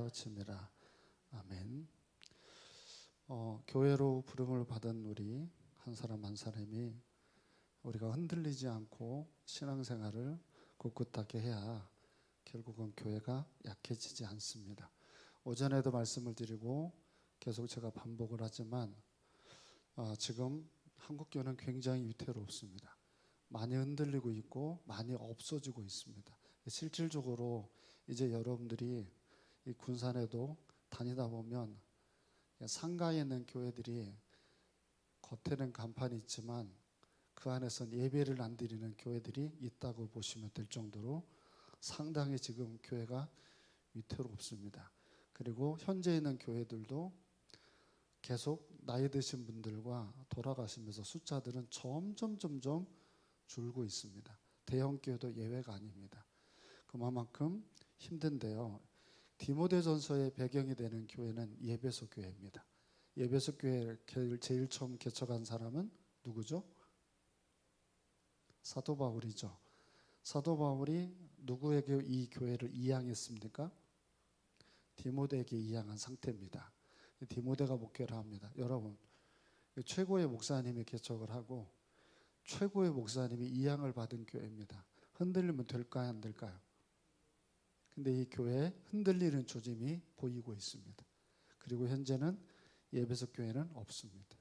가르침이라. 아멘. 교회로 부름을 받은 우리 한 사람 한 사람이 우리가 흔들리지 않고 신앙생활을 꿋꿋하게 해야 결국은 교회가 약해지지 않습니다. 오전에도 말씀을 드리고 계속 제가 반복을 하지만 지금 한국교회는 굉장히 위태롭습니다. 많이 흔들리고 있고 많이 없어지고 있습니다. 실질적으로 이제 여러분들이 이 군산에도 다니다 보면 상가에 있는 교회들이 겉에는 간판이 있지만 그 안에서는 예배를 안 드리는 교회들이 있다고 보시면 될 정도로 상당히 지금 교회가 위태롭습니다. 그리고 현재 있는 교회들도 계속 나이 드신 분들과 돌아가시면서 숫자들은 점점 줄고 있습니다. 대형 교회도 예외가 아닙니다. 그만큼 힘든데요. 디모데전서의 배경이 되는 교회는 예배소 교회입니다. 예배소 교회를 제일 처음 개척한 사람은 누구죠? 사도 바울이죠. 사도 바울이 누구에게 이 교회를 이양했습니까? 디모데에게 이양한 상태입니다. 디모데가 목회를 합니다. 여러분, 최고의 목사님이 개척을 하고 최고의 목사님이 이양을 받은 교회입니다. 흔들리면 될까요, 안 될까요? 근데 이 교회에 흔들리는 조짐이 보이고 있습니다. 그리고 현재는 예배석 교회는 없습니다.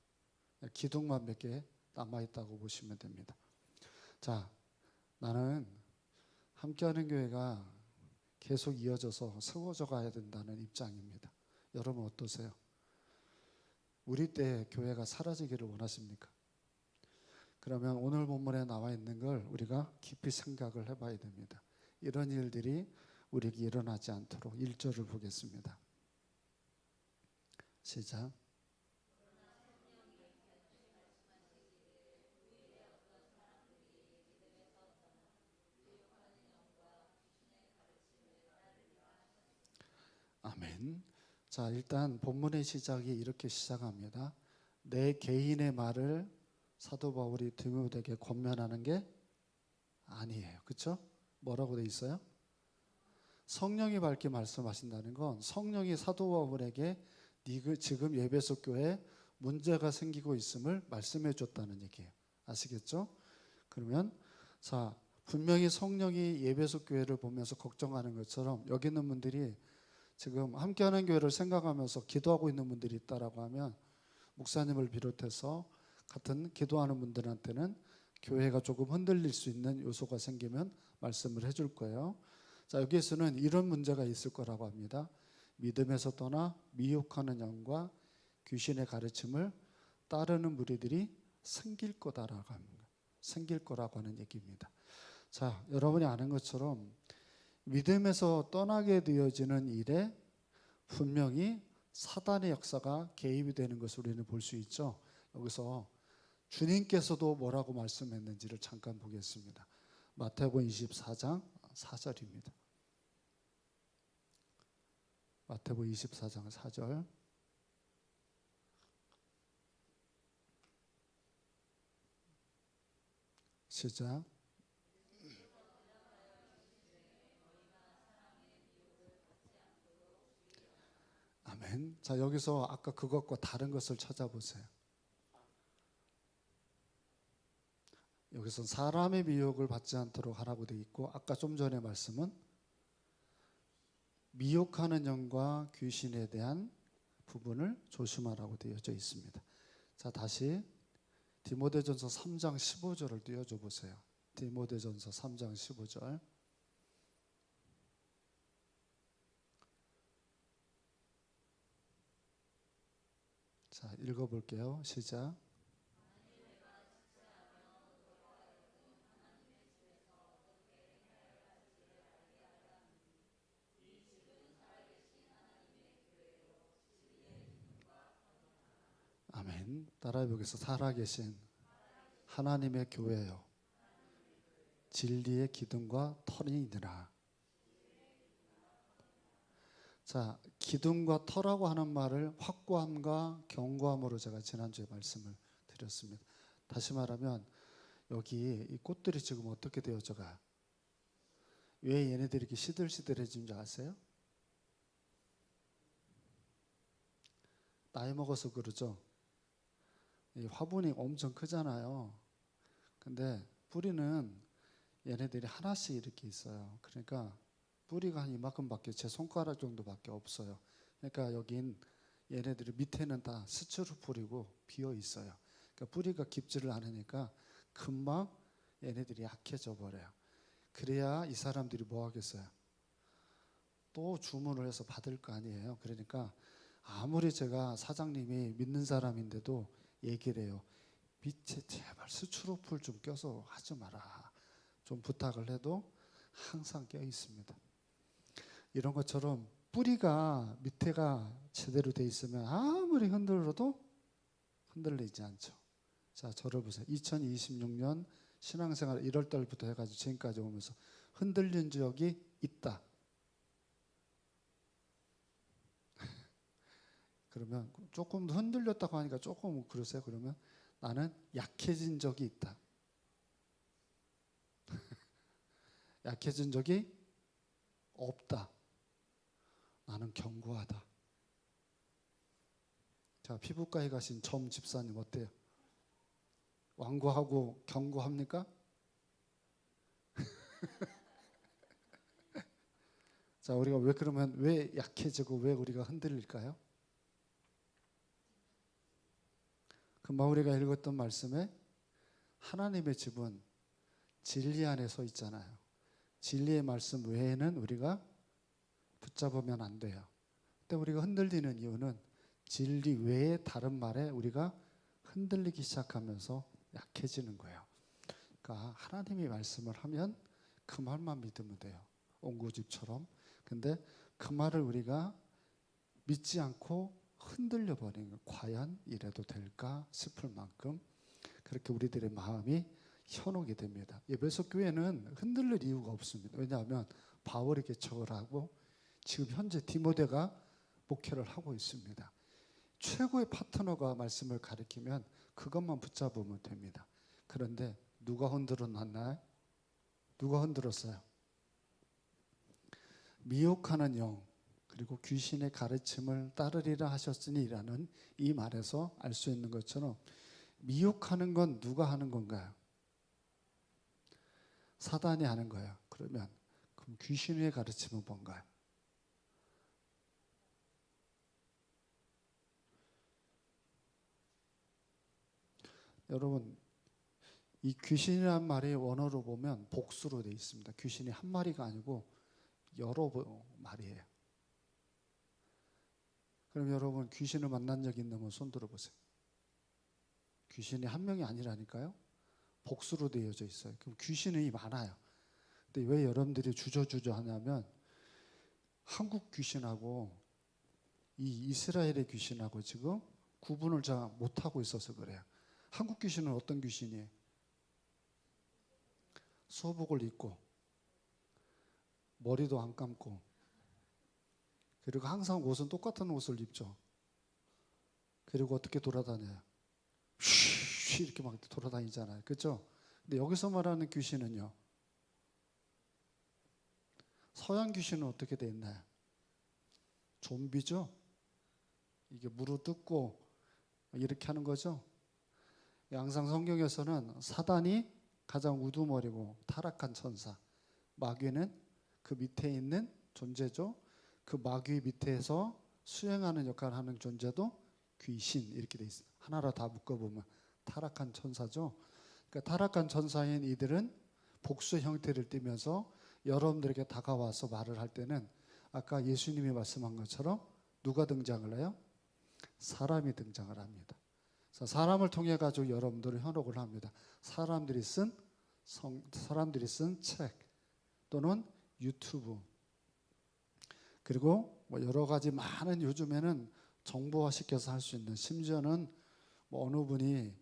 기둥만 몇 개 남아있다고 보시면 됩니다. 자, 나는 함께하는 교회가 계속 이어져서 세워져 가야 된다는 입장입니다. 여러분 어떠세요? 우리 때 교회가 사라지기를 원하십니까? 그러면 오늘 본문에 나와 있는 걸 우리가 깊이 생각을 해봐야 됩니다. 이런 일들이 우리에게 일어나지 않도록 1절을 보겠습니다. 시작. 아멘. 자, 일단 본문의 시작이 이렇게 시작합니다. 내 개인의 말을 사도 바울이 디모데에게 권면하는 게 아니에요. 그렇죠? 뭐라고 돼 있어요? 성령이 밝게 말씀하신다는 건 성령이 사도 바울에게 지금 예배소 교회에 문제가 생기고 있음을 말씀해 줬다는 얘기예요. 아시겠죠? 그러면 자, 분명히 성령이 예배소 교회를 보면서 걱정하는 것처럼 여기 있는 분들이 지금 함께하는 교회를 생각하면서 기도하고 있는 분들이 있다라고 하면 목사님을 비롯해서 같은 기도하는 분들한테는 교회가 조금 흔들릴 수 있는 요소가 생기면 말씀을 해줄 거예요. 자, 여기에서는 이런 문제가 있을 거라고 합니다. 믿음에서 떠나 미혹하는 영과 귀신의 가르침을 따르는 무리들이 생길 거다라고 합니다. 생길 거라고 하는 얘기입니다. 자, 여러분이 아는 것처럼 믿음에서 떠나게 되어지는 일에 분명히 사단의 역사가 개입이 되는 것을 우리는 볼 수 있죠. 여기서 주님께서도 뭐라고 말씀했는지를 잠깐 보겠습니다. 마태복음 24장 4절입니다. 마태복음 24장 4절. 시작. 아멘. 자, 여기서 아까 그것과 다른 것을 찾아보세요. 여기서 사람의 미혹을 받지 않도록 하라고 되어 있고, 아까 좀 전에 말씀은 미혹하는 영과 귀신에 대한 부분을 조심하라고 되어져 있습니다. 자, 다시 디모데전서 3장 15절을 띄워줘 보세요. 디모데전서 3장 15절. 자, 읽어볼게요. 시작. 아멘. 따라해보겠습니다. 살아계신 하나님의 교회요, 진리의 기둥과 털이 있느라. 자, 기둥과 털하고 하는 말을 확고함과 견고함으로 제가 지난주에 말씀을 드렸습니다. 다시 말하면 여기 이 꽃들이 지금 어떻게 되어져가? 왜 얘네들이 이렇게 시들시들해진 줄 아세요? 나이 먹어서 그러죠. 이 화분이 엄청 크잖아요. 근데 뿌리는 얘네들이 하나씩 이렇게 있어요. 그러니까 뿌리가 한 이만큼밖에, 제 손가락 정도밖에 없어요. 그러니까 여긴 얘네들이 밑에는 다 스치로 뿌리고 비어 있어요. 그러니까 뿌리가 깊지를 않으니까 금방 얘네들이 약해져 버려요. 그래야 이 사람들이 뭐 하겠어요? 또 주문을 해서 받을 거 아니에요. 그러니까 아무리 제가 사장님이 믿는 사람인데도 얘기를 해요. 밑에 제발 스치로풀 좀 껴서 하지 마라. 좀 부탁을 해도 항상 껴 있습니다. 이런 것처럼 뿌리가 밑에가 제대로 돼 있으면 아무리 흔들어도 흔들리지 않죠. 자, 저를 보세요. 2026년 신앙생활 1월 달부터 해가지고 지금까지 오면서 흔들린 적이 있다. 그러면 조금 흔들렸다고 하니까 조금 그러세요. 그러면 나는 약해진 적이 있다. 약해진 적이 없다. 나는 견고하다. 자, 피부과에 가신 점 집사님 어때요? 완고하고 견고합니까? 자, 우리가 왜 그러면 왜 약해지고 왜 우리가 흔들릴까요? 금방 우리가 읽었던 말씀에 하나님의 집은 진리 안에 서 있잖아요. 진리의 말씀 외에는 우리가 붙잡으면 안 돼요. 근데 우리가 흔들리는 이유는 진리 외에 다른 말에 우리가 흔들리기 시작하면서 약해지는 거예요. 그러니까 하나님이 말씀을 하면 그 말만 믿으면 돼요. 옹구집처럼. 근데 그 말을 우리가 믿지 않고 흔들려 버리는 거예요. 과연 이래도 될까 싶을 만큼 그렇게 우리들의 마음이 현혹이 됩니다. 에베소 교회는 흔들릴 이유가 없습니다. 왜냐하면 바울이 개척을 하고 지금 현재 디모데가 목회를 하고 있습니다. 최고의 파트너가 말씀을 가르치면 그것만 붙잡으면 됩니다. 그런데 누가 흔들어 놨나요? 누가 흔들었어요? 미혹하는 영 그리고 귀신의 가르침을 따르리라 하셨으니라는 이 말에서 알 수 있는 것처럼 미혹하는 건 누가 하는 건가요? 사단이 하는 거예요. 그러면 그럼 귀신의 가르침은 뭔가요? 여러분, 이 귀신이란 말이 원어로 보면 복수로 되어 있습니다. 귀신이 한 마리가 아니고 여러 마리예요. 그럼 여러분 귀신을 만난 적 있는 분 손 들어보세요. 귀신이 한 명이 아니라니까요. 복수로 되어져 있어요. 그럼 귀신이 많아요. 근데 왜 여러분들이 주저주저 하냐면 한국 귀신하고 이 이스라엘의 귀신하고 지금 구분을 잘 못하고 있어서 그래요. 한국 귀신은 어떤 귀신이에요? 소복을 입고 머리도 안 감고 그리고 항상 옷은 똑같은 옷을 입죠. 그리고 어떻게 돌아다녀요? 쉬 이렇게 막 돌아다니잖아요. 그렇죠? 근데 여기서 말하는 귀신은요. 서양 귀신은 어떻게 돼 있나요? 좀비죠? 이게 무릎뜯고 이렇게 하는 거죠. 항상 성경에서는 사단이 가장 우두머리고 타락한 천사, 마귀는 그 밑에 있는 존재죠. 그 마귀 밑에서 수행하는 역할을 하는 존재도 귀신 이렇게 돼 있어요. 하나로 다 묶어보면 타락한 천사죠. 그러니까 타락한 천사인 이들은 복수 형태를 띠면서 여러분들에게 다가와서 말을 할 때는 아까 예수님이 말씀한 것처럼 누가 등장을 해요? 사람이 등장을 합니다. 그래서 사람을 통해 가지고 여러분들을 현혹을 합니다. 사람들이 쓴 책 또는 유튜브 그리고 뭐 여러 가지 많은 요즘에는 정보화 시켜서 할 수 있는 심지어는 뭐 어느 분이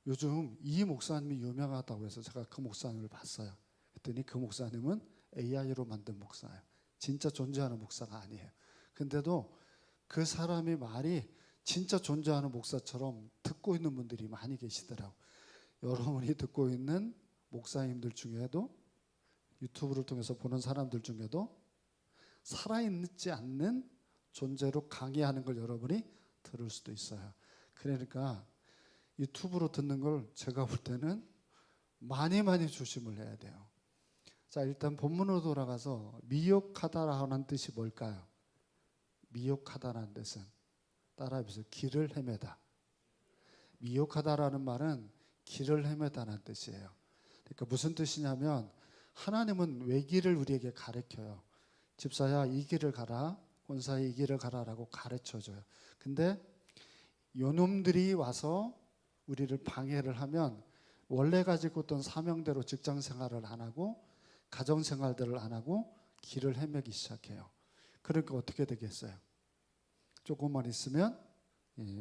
요즘 이 목사님이 유명하다고 해서 제가 그 목사님을 봤어요. 그랬더니 그 목사님은 AI로 만든 목사예요. 진짜 존재하는 목사가 아니에요. 근데도 그 사람의 말이 진짜 존재하는 목사처럼 듣고 있는 분들이 많이 계시더라고요. 여러분이 듣고 있는 목사님들 중에도 유튜브를 통해서 보는 사람들 중에도 살아있지 않는 존재로 강의하는 걸 여러분이 들을 수도 있어요. 그러니까 유튜브로 듣는 걸 제가 볼 때는 많이 조심을 해야 돼요. 자, 일단 본문으로 돌아가서 미혹하다라는 뜻이 뭘까요? 미혹하다라는 뜻은 따라해보세요. 길을 헤매다. 미혹하다라는 말은 길을 헤매다는 뜻이에요. 그러니까 무슨 뜻이냐면 하나님은 외길을 우리에게 가르쳐요. 집사야 이 길을 가라, 권사야 이 길을 가라라고 가르쳐줘요. 근데 요놈들이 와서 우리를 방해를 하면 원래 가지고 있던 사명대로 직장 생활을 안 하고 가정 생활들을 안 하고 길을 헤매기 시작해요. 그러니까 어떻게 되겠어요? 조금만 있으면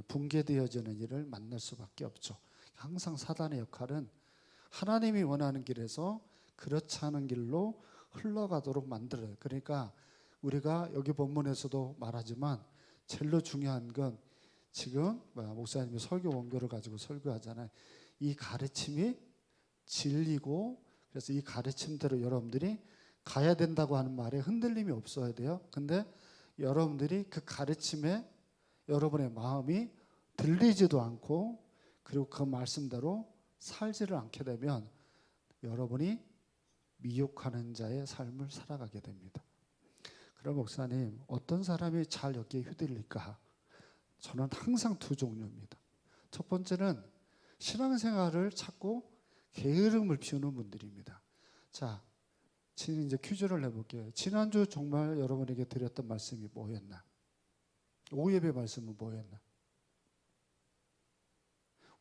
붕괴되어지는 일을 만날 수밖에 없죠. 항상 사단의 역할은 하나님이 원하는 길에서 그렇지 않은 길로 흘러가도록 만들어요. 그러니까 우리가 여기 본문에서도 말하지만 제일로 중요한 건 지금 목사님이 설교 원고를 가지고 설교하잖아요. 이 가르침이 진리고 그래서 이 가르침대로 여러분들이 가야 된다고 하는 말에 흔들림이 없어야 돼요. 근데 여러분들이 그 가르침에 여러분의 마음이 들리지도 않고 그리고 그 말씀대로 살지를 않게 되면 여러분이 미혹하는 자의 삶을 살아가게 됩니다. 그럼 목사님 어떤 사람이 잘 여기에 휘둘릴까? 저는 항상 두 종류입니다. 첫 번째는 신앙생활을 찾고 게으름을 피우는 분들입니다. 자, 이제 퀴즈를 내볼게요. 지난주 정말 여러분에게 드렸던 말씀이 뭐였나? 오후 예배 말씀은 뭐였나?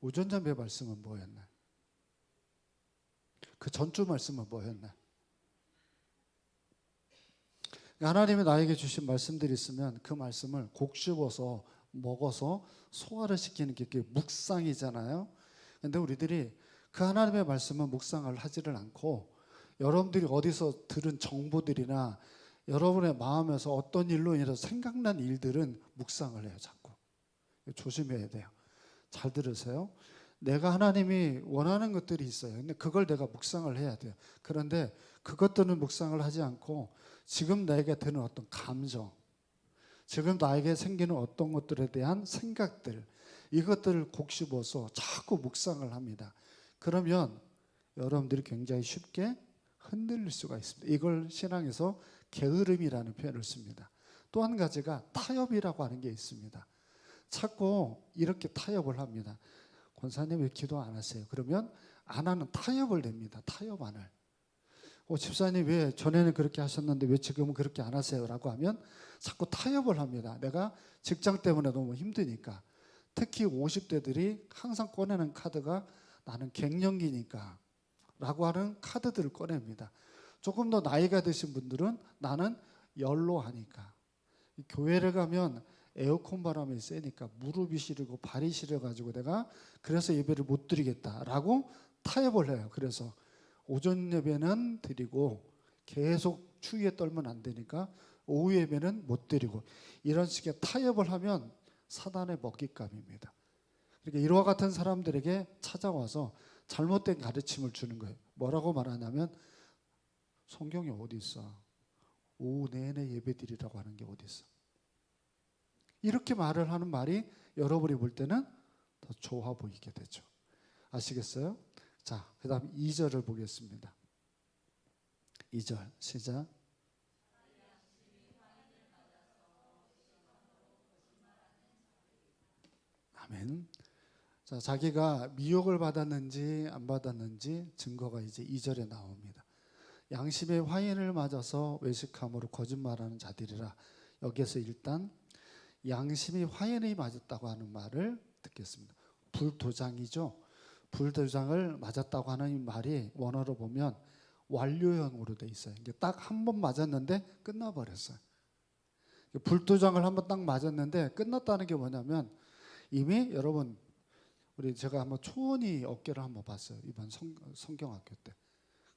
오전 예배 말씀은 뭐였나? 그 전주 말씀은 뭐였나? 하나님이 나에게 주신 말씀들이 있으면 그 말씀을 곡 씹어서 먹어서 소화를 시키는 게 묵상이잖아요. 그런데 우리들이 그 하나님의 말씀은 묵상을 하지를 않고 여러분들이 어디서 들은 정보들이나 여러분의 마음에서 어떤 일로 인해서 생각난 일들은 묵상을 해요. 자꾸 조심해야 돼요. 잘 들으세요. 내가 하나님이 원하는 것들이 있어요. 근데 그걸 내가 묵상을 해야 돼요. 그런데 그것들은 묵상을 하지 않고 지금 나에게 드는 어떤 감정, 지금 나에게 생기는 어떤 것들에 대한 생각들, 이것들을 곡씹어서 자꾸 묵상을 합니다. 그러면 여러분들이 굉장히 쉽게 흔들릴 수가 있습니다. 이걸 신앙에서 게으름이라는 표현을 씁니다. 또 한 가지가 타협이라고 하는 게 있습니다. 자꾸 이렇게 타협을 합니다. 권사님 왜 기도 안 하세요? 그러면 안 하는 타협을 냅니다. 타협안을. 집사님 왜 전에는 그렇게 하셨는데 왜 지금은 그렇게 안 하세요? 라고 하면 자꾸 타협을 합니다. 내가 직장 때문에 너무 힘드니까. 특히 50대들이 항상 꺼내는 카드가 나는 갱년기니까 라고 하는 카드들을 꺼냅니다. 조금 더 나이가 드신 분들은 나는 연로하니까. 교회를 가면 에어컨 바람이 세니까 무릎이 시리고 발이 시려가지고 내가 그래서 예배를 못 드리겠다라고 타협을 해요. 그래서 오전 예배는 드리고 계속 추위에 떨면 안 되니까 오후 예배는 못 드리고 이런 식의 타협을 하면 사단의 먹잇감입니다. 그러니까 이와 같은 사람들에게 찾아와서 잘못된 가르침을 주는 거예요. 뭐라고 말하냐면 성경이 어디 있어? 오후 내내 예배드리라고 하는 게 어디 있어? 이렇게 말을 하는 말이 여러분이 볼 때는 더 좋아 보이게 되죠. 아시겠어요? 자, 그 다음 2절을 보겠습니다. 2절 시작. 아멘. 자, 자기가 미혹을 받았는지 안 받았는지 증거가 이제 2절에 나옵니다. 양심의 화인을 맞아서 외식함으로 거짓말하는 자들이라. 여기에서 일단 양심이 화인이 맞았다고 하는 말을 듣겠습니다. 불도장이죠. 불도장을 맞았다고 하는 말이 원어로 보면 완료형으로 돼 있어요. 이게 딱 한 번 맞았는데 끝나버렸어요. 불도장을 한 번 딱 맞았는데 끝났다는 게 뭐냐면 이미 여러분 제가 한번 초원이 어깨를 한번 봤어요. 이번 성경학교 때.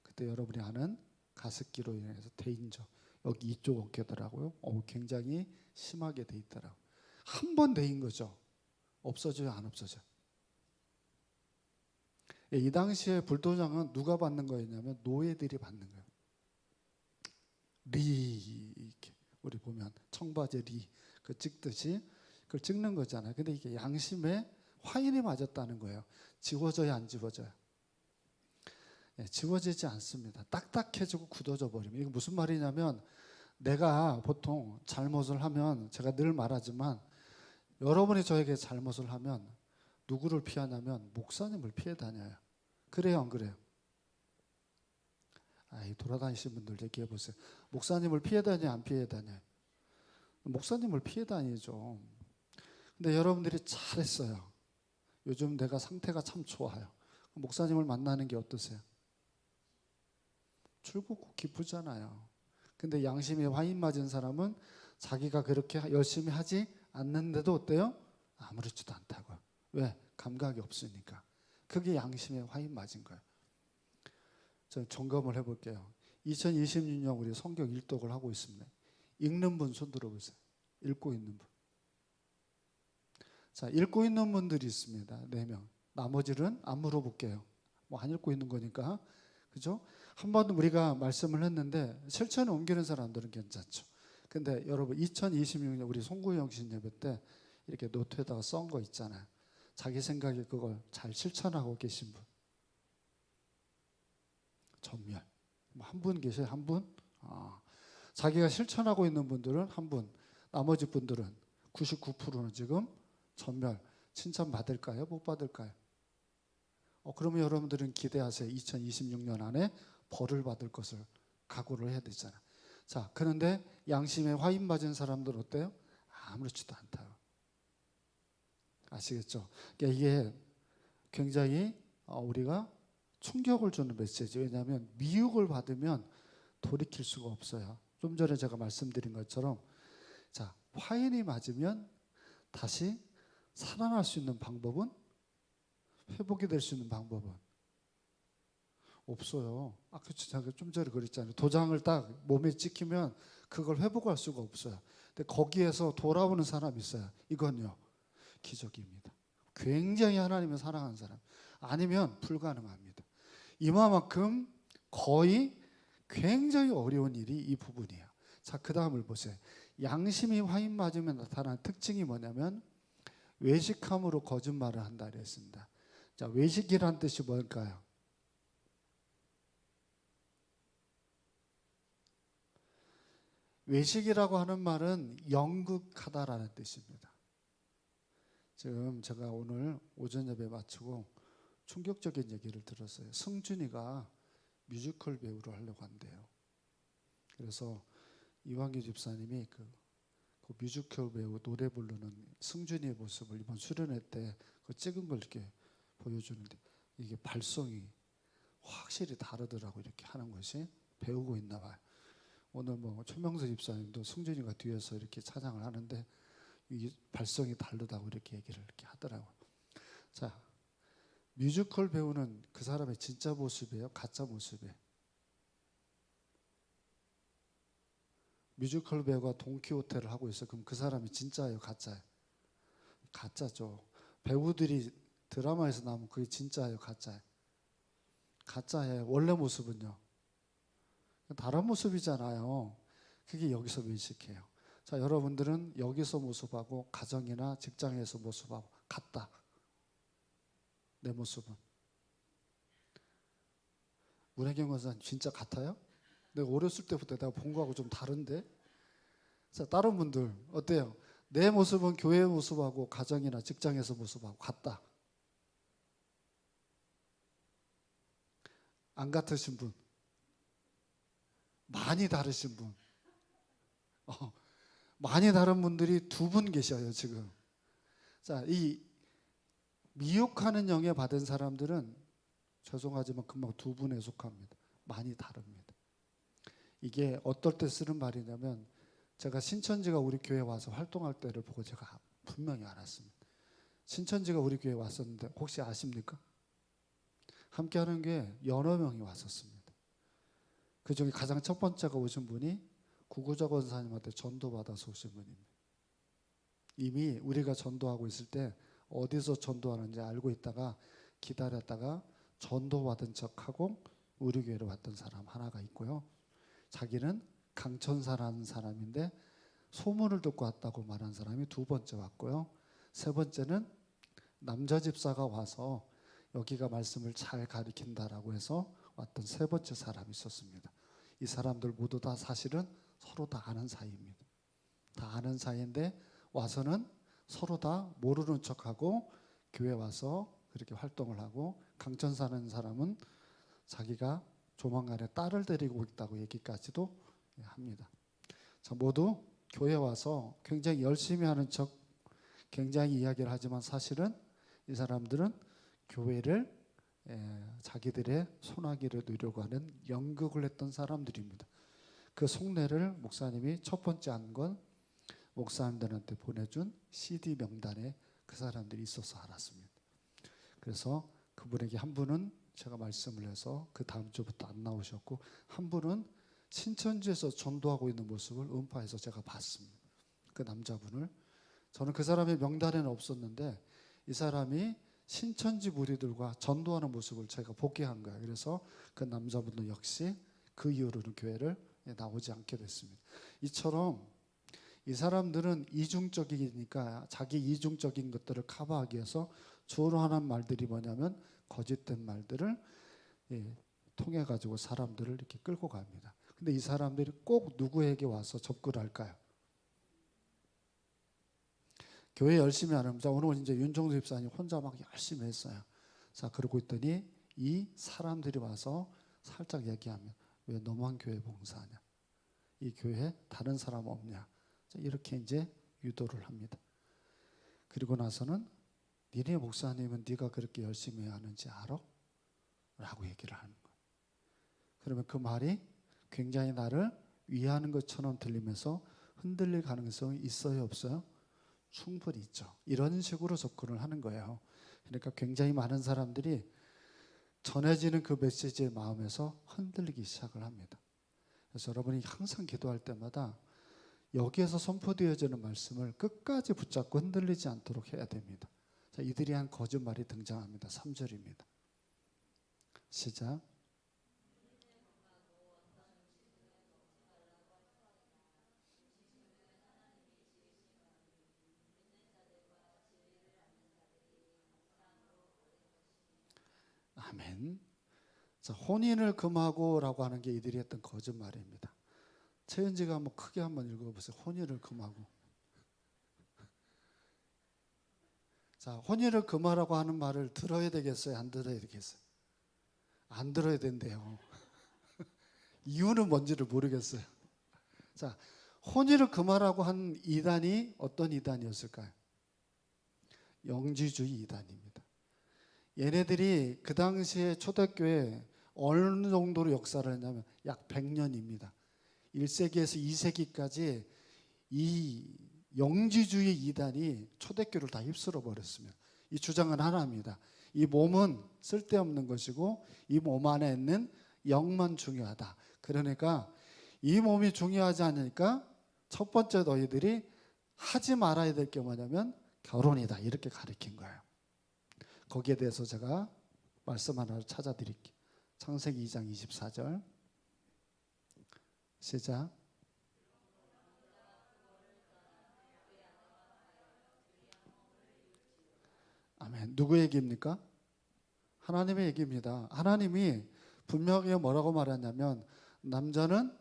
그때 여러분이 아는 가습기로 인해서 대인저 여기 이쪽 어깨더라고요. 굉장히 심하게 돼 있더라고요. 한 번 대인 거죠. 없어져요, 안 없어져요? 이 당시에 불도장은 누가 받는 거였냐면 노예들이 받는 거예요. 리 이렇게 우리 보면 청바지 리 그 찍듯이 그걸 찍는 거잖아요. 근데 이게 양심에 화인이 맞았다는 거예요. 지워져야 안 지워져요? 예, 지워지지 않습니다. 딱딱해지고 굳어져 버리면. 이게 무슨 말이냐면 내가 보통 잘못을 하면 제가 늘 말하지만 여러분이 저에게 잘못을 하면 누구를 피하냐면 목사님을 피해 다녀요. 그래요, 안 그래요? 이 돌아다니시는 분들 얘기해 보세요. 목사님을 피해 다녀요, 안 피해 다녀요? 목사님을 피해 다니죠. 근데 여러분들이 잘했어요. 요즘 내가 상태가 참 좋아요. 목사님을 만나는 게 어떠세요? 즐겁고 기쁘잖아요. 근데 양심에 화인 맞은 사람은 자기가 그렇게 열심히 하지 않는데도 어때요? 아무렇지도 않다고요. 왜? 감각이 없으니까. 그게 양심에 화인 맞은 거예요. 저 점검을 해볼게요. 2026년 우리 성경 일독을 하고 있습니다. 읽는 분 손 들어보세요. 읽고 있는 분. 자, 읽고 있는 분들이 있습니다. 4명. 나머지는 안 물어볼게요. 뭐 안 읽고 있는 거니까. 그죠? 한 번 우리가 말씀을 했는데 실천에 옮기는 사람들은 괜찮죠. 근데 여러분 2026년 우리 송구영 신예배 때 이렇게 노트에다가 썬 거 있잖아요. 자기 생각에 그걸 잘 실천하고 계신 분. 전멸. 한 분 계세요? 한 분? 자기가 실천하고 있는 분들은 한 분. 나머지 분들은 99%는 지금 전멸. 칭찬 받을까요? 못 받을까요? 그러면 여러분들은 기대하세요. 2026년 안에 벌을 받을 것을 각오를 해야 되잖아요. 자, 그런데 양심에 화인 맞은 사람들 어때요? 아무렇지도 않다. 아시겠죠? 그러니까 이게 굉장히 우리가 충격을 주는 메시지. 왜냐하면 미혹을 받으면 돌이킬 수가 없어요. 좀 전에 제가 말씀드린 것처럼 자, 화인이 맞으면 다시 살아날 수 있는 방법은 회복이 될 수 있는 방법은 없어요. 아까 제가 좀 전에 그랬잖아요. 도장을 딱 몸에 찍히면 그걸 회복할 수가 없어요. 근데 거기에서 돌아오는 사람이 있어요. 이건요, 기적입니다. 굉장히 하나님을 사랑하는 사람. 아니면 불가능합니다. 이만큼 거의 굉장히 어려운 일이 이 부분이에요. 자, 그 다음을 보세요. 양심이 화인 맞으면 나타나는 특징이 뭐냐면 외식함으로 거짓말을 한다 그랬습니다. 자, 외식이란 뜻이 뭘까요? 외식이라고 하는 말은 연극하다라는 뜻입니다. 지금 제가 오늘 오전 예배 마치고 충격적인 얘기를 들었어요. 승준이가 뮤지컬 배우를 하려고 한대요. 그래서 이완규 집사님이 그 뮤지컬 배우 노래 부르는 승준이의 모습을 이번 수련회 때 그 찍은 걸 이렇게 보여주는데 이게 발성이 확실히 다르더라고. 이렇게 하는 것이 배우고 있나 봐요. 오늘 뭐 최명수 집사님도 승준이가 뒤에서 이렇게 찬양을 하는데 이 발성이 다르다고 이렇게 얘기를 이렇게 하더라고요. 자, 뮤지컬 배우는 그 사람의 진짜 모습이에요? 가짜 모습이에요? 뮤지컬 배우가 돈키호테를 하고 있어요. 그럼 그 사람이 진짜예요? 가짜예요? 가짜죠. 배우들이 드라마에서 나오면 그게 진짜예요? 가짜예요? 가짜예요. 원래 모습은요? 다른 모습이잖아요. 그게 여기서 외식해요. 자, 여러분들은 여기서 모습하고 가정이나 직장에서 모습하고 같다. 내 모습은. 문혜경 권사님 진짜 같아요? 내가 어렸을 때부터 내가 본 거하고 좀 다른데? 자, 다른 분들 어때요? 내 모습은 교회의 모습하고 가정이나 직장에서 모습하고 같다. 안 같으신 분? 많이 다르신 분? 많이 다른 분들이 2분 계셔요, 지금. 자, 이 미혹하는 영에 받은 사람들은 죄송하지만 금방 2분에 속합니다. 많이 다릅니다. 이게 어떨 때 쓰는 말이냐면 제가 신천지가 우리 교회 와서 활동할 때를 보고 제가 분명히 알았습니다. 신천지가 우리 교회 왔었는데 혹시 아십니까? 함께 하는 게 여러 명이 왔었습니다. 그 중에 가장 첫 번째가 오신 분이 구구자 권사님한테 전도받아서 오신 분입니다. 이미 우리가 전도하고 있을 때 어디서 전도하는지 알고 있다가 기다렸다가 전도받은 척하고 우리 교회로 왔던 사람 하나가 있고요. 자기는 강천사라는 사람인데 소문을 듣고 왔다고 말한 사람이 두 번째 왔고요. 세 번째는 남자 집사가 와서 여기가 말씀을 잘 가리킨다라고 해서 왔던 세 번째 사람이 있었습니다. 이 사람들 모두 다 사실은 서로 다 아는 사이입니다. 다 아는 사이인데 와서는 서로 다 모르는 척하고 교회 와서 그렇게 활동을 하고, 강천 사는 사람은 자기가 조만간에 딸을 데리고 있다고 얘기까지도 합니다. 자, 모두 교회 와서 굉장히 열심히 하는 척 굉장히 이야기를 하지만 사실은 이 사람들은 교회를 자기들의 손아귀를 누려고 하는 연극을 했던 사람들입니다. 그 속내를 목사님이 첫 번째 안 건 목사님들한테 보내준 CD 명단에 그 사람들이 있어서 알았습니다. 그래서 그분에게 한 분은 제가 말씀을 해서 그 다음 주부터 안 나오셨고, 한 분은 신천지에서 전도하고 있는 모습을 음파에서 제가 봤습니다. 그 남자분을. 저는 그 사람의 명단에는 없었는데 이 사람이 신천지 무리들과 전도하는 모습을 제가 보게 한 거예요. 그래서 그 남자분도 역시 그 이후로는 교회를 나오지 않게 됐습니다. 이처럼 이 사람들은 이중적이니까 자기 이중적인 것들을 커버하기 위해서 주로 하는 말들이 뭐냐면 거짓된 말들을 통해 가지고 사람들을 이렇게 끌고 갑니다. 근데 이 사람들이 꼭 누구에게 와서 접근을 할까요? 교회 열심히 하는, 자, 오늘 이제 윤종수 집사님 혼자 막 열심히 했어요. 자, 그러고 있더니 이 사람들이 와서 살짝 얘기하면, 왜 너만 교회 봉사하냐? 이 교회에 다른 사람 없냐? 자, 이렇게 이제 유도를 합니다. 그리고 나서는 니네 목사님은 네가 그렇게 열심히 하는지 알아? 라고 얘기를 하는 거예요. 그러면 그 말이 굉장히 나를 위하는 것처럼 들리면서 흔들릴 가능성이 있어요, 없어요? 충분히 있죠. 이런 식으로 접근을 하는 거예요. 그러니까 굉장히 많은 사람들이 전해지는 그 메시지의 마음에서 흔들리기 시작을 합니다. 그래서 여러분이 항상 기도할 때마다 여기에서 선포되어지는 말씀을 끝까지 붙잡고 흔들리지 않도록 해야 됩니다. 자, 이들이 한 거짓말이 등장합니다. 3절입니다. 시작. 아멘. 자, 혼인을 금하고라고 하는 게 이들이 했던 거짓말입니다. 최은지가 한번 크게 한번 읽어보세요. 혼인을 금하고. 자, 혼인을 금하라고 하는 말을 들어야 되겠어요? 안 들어야 되겠어요? 안 들어야 된대요. 이유는 뭔지를 모르겠어요. 자, 혼인을 금하라고 한 이단이 어떤 이단이었을까요? 영지주의 이단입니다. 얘네들이 그 당시에 초대교회 어느 정도로 역사를 했냐면 약 100년입니다. 1세기에서 2세기까지 이 영지주의 이단이 초대교를 다 휩쓸어 버렸습니다. 이 주장은 하나입니다. 이 몸은 쓸데없는 것이고 이 몸 안에 있는 영만 중요하다. 그러니까 이 몸이 중요하지 않으니까 첫 번째 너희들이 하지 말아야 될 게 뭐냐면 결혼이다. 이렇게 가르친 거예요. 거기에 대해서 제가 말씀 하나를 찾아드릴게요. 창세기 2장 24절 시작. 아멘. 누구 얘기입니까? 하나님의 얘기입니다. 하나님이 분명히 뭐라고 말했냐면 남자는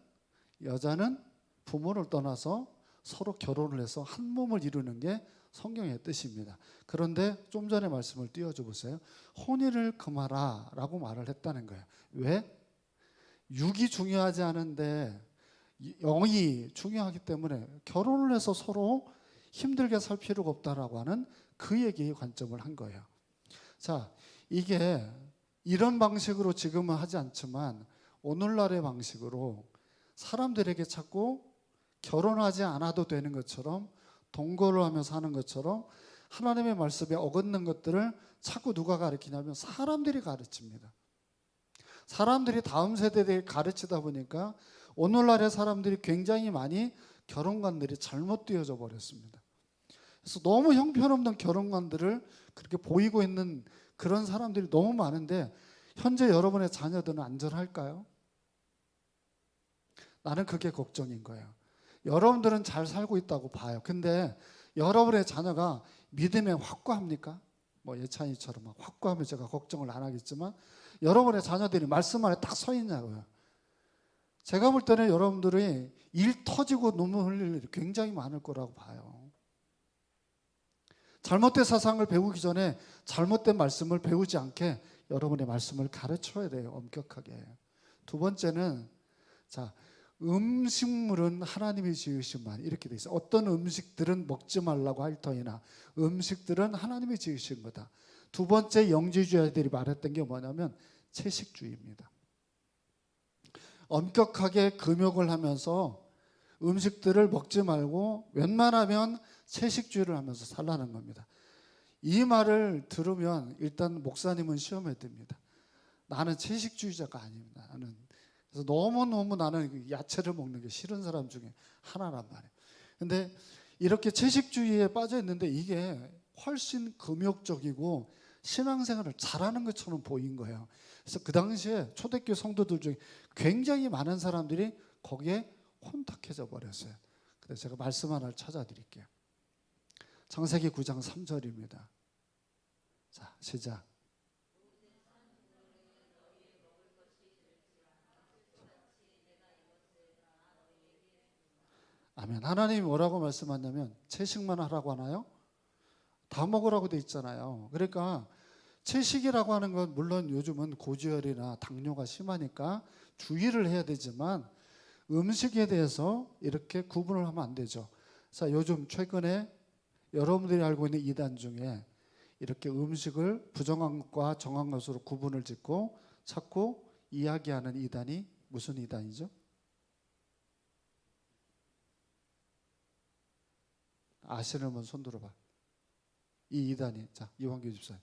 여자는 부모를 떠나서 서로 결혼을 해서 한 몸을 이루는 게 성경의 뜻입니다. 그런데 좀 전에 말씀을 띄워줘 보세요. 혼인을 금하라 라고 말을 했다는 거예요. 왜? 육이 중요하지 않은데 영이 중요하기 때문에 결혼을 해서 서로 힘들게 살 필요가 없다라고 하는 그 얘기의 관점을 한 거예요. 자, 이게 이런 방식으로 지금은 하지 않지만 오늘날의 방식으로 사람들에게 자꾸 결혼하지 않아도 되는 것처럼 동거를 하며 사는 것처럼 하나님의 말씀에 어긋는 것들을 자꾸 누가 가르치냐면 사람들이 가르칩니다. 사람들이 다음 세대에 가르치다 보니까 오늘날의 사람들이 굉장히 많이 결혼관들이 잘못 되어져 버렸습니다. 그래서 너무 형편없는 결혼관들을 그렇게 보이고 있는 그런 사람들이 너무 많은데 현재 여러분의 자녀들은 안전할까요? 나는 그게 걱정인 거예요. 여러분들은 잘 살고 있다고 봐요. 근데 여러분의 자녀가 믿음에 확고합니까? 뭐 예찬이처럼 막 확고하면 제가 걱정을 안 하겠지만 여러분의 자녀들이 말씀 안에 딱 서 있냐고요. 제가 볼 때는 여러분들이 일 터지고 눈물 흘릴 일이 굉장히 많을 거라고 봐요. 잘못된 사상을 배우기 전에 잘못된 말씀을 배우지 않게 여러분의 말씀을 가르쳐야 돼요. 엄격하게. 두 번째는 자, 음식물은 하나님이 지으신 만 이렇게 돼 있어요. 어떤 음식들은 먹지 말라고 할 터이나 음식들은 하나님이 지으신 거다. 두 번째 영지주의자들이 말했던 게 뭐냐면 채식주의입니다. 엄격하게 금욕을 하면서 음식들을 먹지 말고 웬만하면 채식주의를 하면서 살라는 겁니다. 이 말을 들으면 일단 목사님은 시험에 듭니다. 나는 채식주의자가 아닙니다. 그래서 너무너무 나는 야채를 먹는 게 싫은 사람 중에 하나란 말이에요. 근데 이렇게 채식주의에 빠져 있는데 이게 훨씬 금욕적이고 신앙생활을 잘하는 것처럼 보인 거예요. 그래서 그 당시에 초대교회 성도들 중에 굉장히 많은 사람들이 거기에 혼탁해져 버렸어요. 그래서 제가 말씀 하나를 찾아드릴게요. 창세기 9장 3절입니다. 자, 시작. 아멘. 하나님이 뭐라고 말씀하냐면 채식만 하라고 하나요? 다 먹으라고 돼 있잖아요. 그러니까 채식이라고 하는 건 물론 요즘은 고지혈이나 당뇨가 심하니까 주의를 해야 되지만 음식에 대해서 이렇게 구분을 하면 안 되죠. 자, 요즘 최근에 여러분들이 알고 있는 이단 중에 이렇게 음식을 부정한 것과 정한 것으로 구분을 짓고 자꾸 이야기하는 이단이 무슨 이단이죠? 아시는 분 손 들어봐. 이 이단이 자 이완규 집사님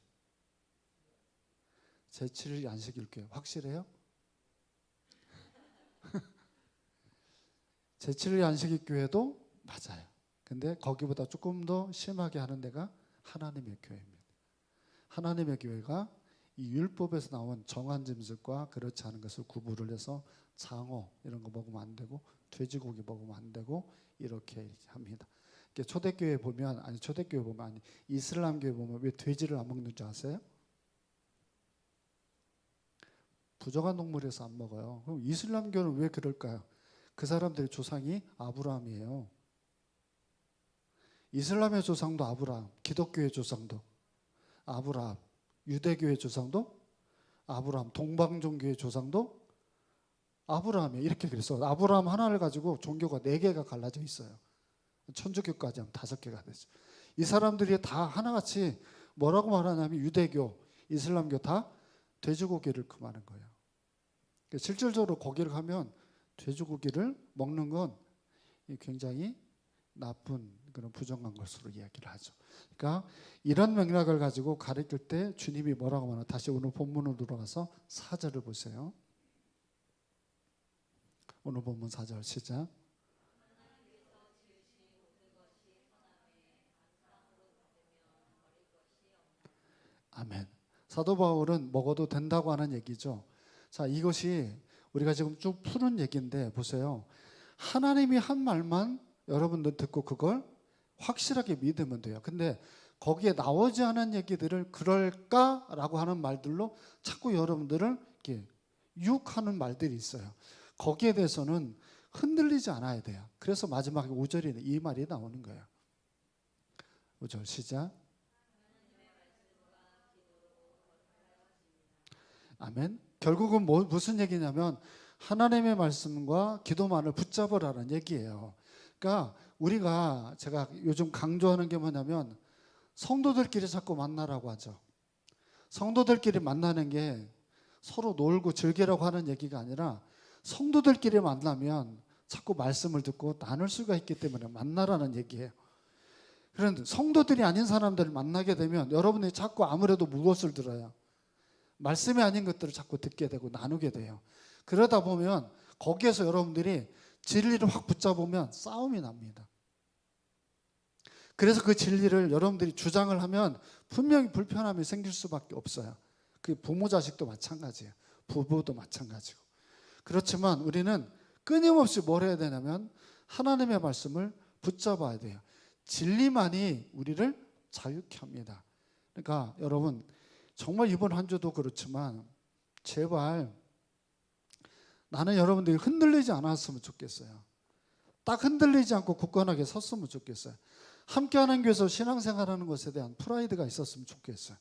제7일 안식일교회 확실해요? 제7일 안식일교회도 맞아요. 근데 거기보다 조금 더 심하게 하는 데가 하나님의 교회입니다. 하나님의 교회가 이 율법에서 나온 정한 짐승과 그렇지 않은 것을 구분을 해서 장어 이런 거 먹으면 안 되고 돼지고기 먹으면 안 되고 이렇게 합니다. 초대교회 보면 초대교회 보면 이슬람교회 보면 왜 돼지를 안 먹는 줄 아세요? 부정한 동물에서 안 먹어요. 그럼 이슬람교는 왜 그럴까요? 그 사람들의 조상이 아브라함이에요. 이슬람의 조상도 아브라함, 기독교의 조상도 아브라함, 유대교의 조상도 아브라함, 동방종교의 조상도 아브라함이에요. 이렇게 그래서 아브라함 하나를 가지고 종교가 4개가 갈라져 있어요. 천주교까지 하면 5개가 되죠. 이 사람들이 다 하나같이 뭐라고 말하냐면 유대교, 이슬람교 다 돼지고기를 금하는 거예요. 실질적으로 거기를 가면 돼지고기를 먹는 건 굉장히 나쁜 그런 부정한 것으로 이야기를 하죠. 그러니까 이런 맥락을 가지고 가르칠 때 주님이 뭐라고 말하나 다시 오늘 본문으로 돌아가서 4절을 보세요. 오늘 본문 4절 시작. 아멘. 사도 바울은 먹어도 된다고 하는 얘기죠. 자, 이것이 우리가 지금 쭉 푸는 얘기인데 보세요. 하나님이 한 말만 여러분들 듣고 그걸 확실하게 믿으면 돼요. 근데 거기에 나오지 않은 얘기들을 그럴까라고 하는 말들로 자꾸 여러분들을 이렇게 유혹하는 말들이 있어요. 거기에 대해서는 흔들리지 않아야 돼요. 그래서 마지막에 5절에 이 말이 나오는 거예요. 5절 시작. 아멘. 결국은 무슨 얘기냐면 하나님의 말씀과 기도만을 붙잡으라는 얘기예요. 그러니까 우리가 제가 요즘 강조하는 게 뭐냐면 성도들끼리 자꾸 만나라고 하죠. 성도들끼리 만나는 게 서로 놀고 즐기라고 하는 얘기가 아니라 성도들끼리 만나면 자꾸 말씀을 듣고 나눌 수가 있기 때문에 만나라는 얘기예요. 그런데 성도들이 아닌 사람들을 만나게 되면 여러분이 자꾸 아무래도 무엇을 들어요? 말씀이 아닌 것들을 자꾸 듣게 되고 나누게 돼요. 그러다 보면 거기에서 여러분들이 진리를 확 붙잡으면 싸움이 납니다. 그래서 그 진리를 여러분들이 주장을 하면 분명히 불편함이 생길 수밖에 없어요. 그 부모 자식도 마찬가지예요. 부부도 마찬가지고. 그렇지만 우리는 끊임없이 뭘 해야 되냐면 하나님의 말씀을 붙잡아야 돼요. 진리만이 우리를 자유케 합니다. 그러니까 여러분 정말 이번 한 주도 그렇지만 제발 나는 여러분들이 흔들리지 않았으면 좋겠어요. 딱 흔들리지 않고 굳건하게 섰으면 좋겠어요. 함께하는 교회에서 신앙생활하는 것에 대한 프라이드가 있었으면 좋겠어요.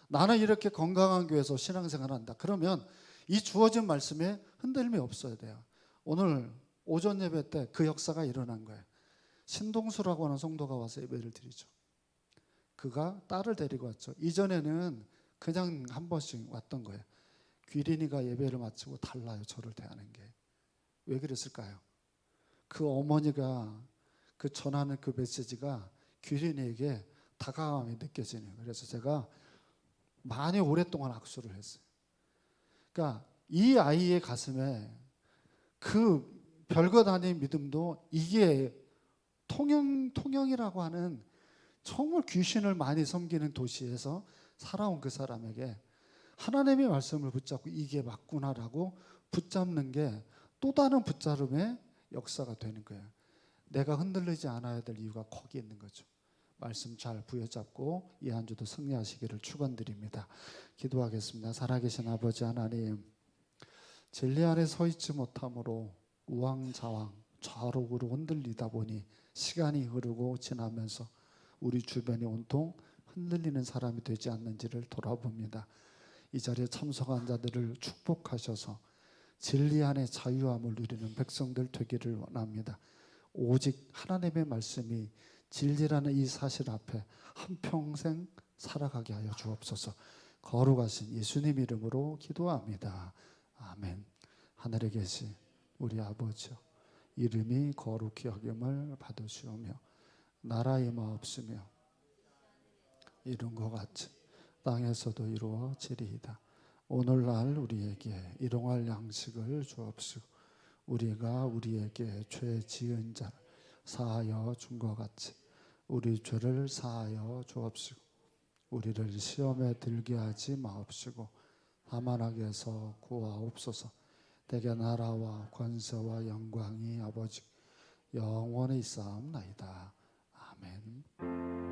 나는 이렇게 건강한 교회에서 신앙생활한다. 그러면 이 주어진 말씀에 흔들림이 없어야 돼요. 오늘 오전 예배 때 그 역사가 일어난 거예요. 신동수라고 하는 성도가 와서 예배를 드리죠. 그가 딸을 데리고 왔죠. 이전에는 그냥 한 번씩 왔던 거예요. 귀린이가 예배를 마치고 달라요. 저를 대하는 게. 왜 그랬을까요? 그 어머니가 그 전하는 그 메시지가 귀린이에게 다가감이 느껴지네요. 그래서 제가 많이 오랫동안 악수를 했어요. 그러니까 이 아이의 가슴에 그 별것 아닌 믿음도 이게 통영이라고 하는 정말 귀신을 많이 섬기는 도시에서 살아온 그 사람에게 하나님의 말씀을 붙잡고 이게 맞구나라고 붙잡는 게 또 다른 붙잡음의 역사가 되는 거예요. 내가 흔들리지 않아야 될 이유가 거기 있는 거죠. 말씀 잘 부여잡고 이 한 주도 승리하시기를 축원드립니다. 기도하겠습니다. 살아계신 아버지 하나님, 진리 안에 서 있지 못함으로 우왕좌왕 좌록으로 흔들리다 보니 시간이 흐르고 지나면서 우리 주변이 온통 흔들리는 사람이 되지 않는지를 돌아봅니다. 이 자리에 참석한 자들을 축복하셔서 진리 안에 자유함을 누리는 백성들 되기를 원합니다. 오직 하나님의 말씀이 진리라는 이 사실 앞에 한평생 살아가게 하여 주옵소서. 거룩하신 예수님 이름으로 기도합니다. 아멘. 하늘에 계신 우리 아버지여, 이름이 거룩히 여김을 받으시오며 나라의 마옵시며 이룬 것 같이 땅에서도 이루어지리이다. 오늘날 우리에게 일용할 양식을 주옵시고 우리가 우리에게 죄 지은 자를 사하여 준 것 같이 우리 죄를 사하여 주옵시고 우리를 시험에 들게 하지 마옵시고 다만 악에서 구하옵소서. 대개 나라와 권세와 영광이 아버지 영원히 있사옵나이다. 아멘.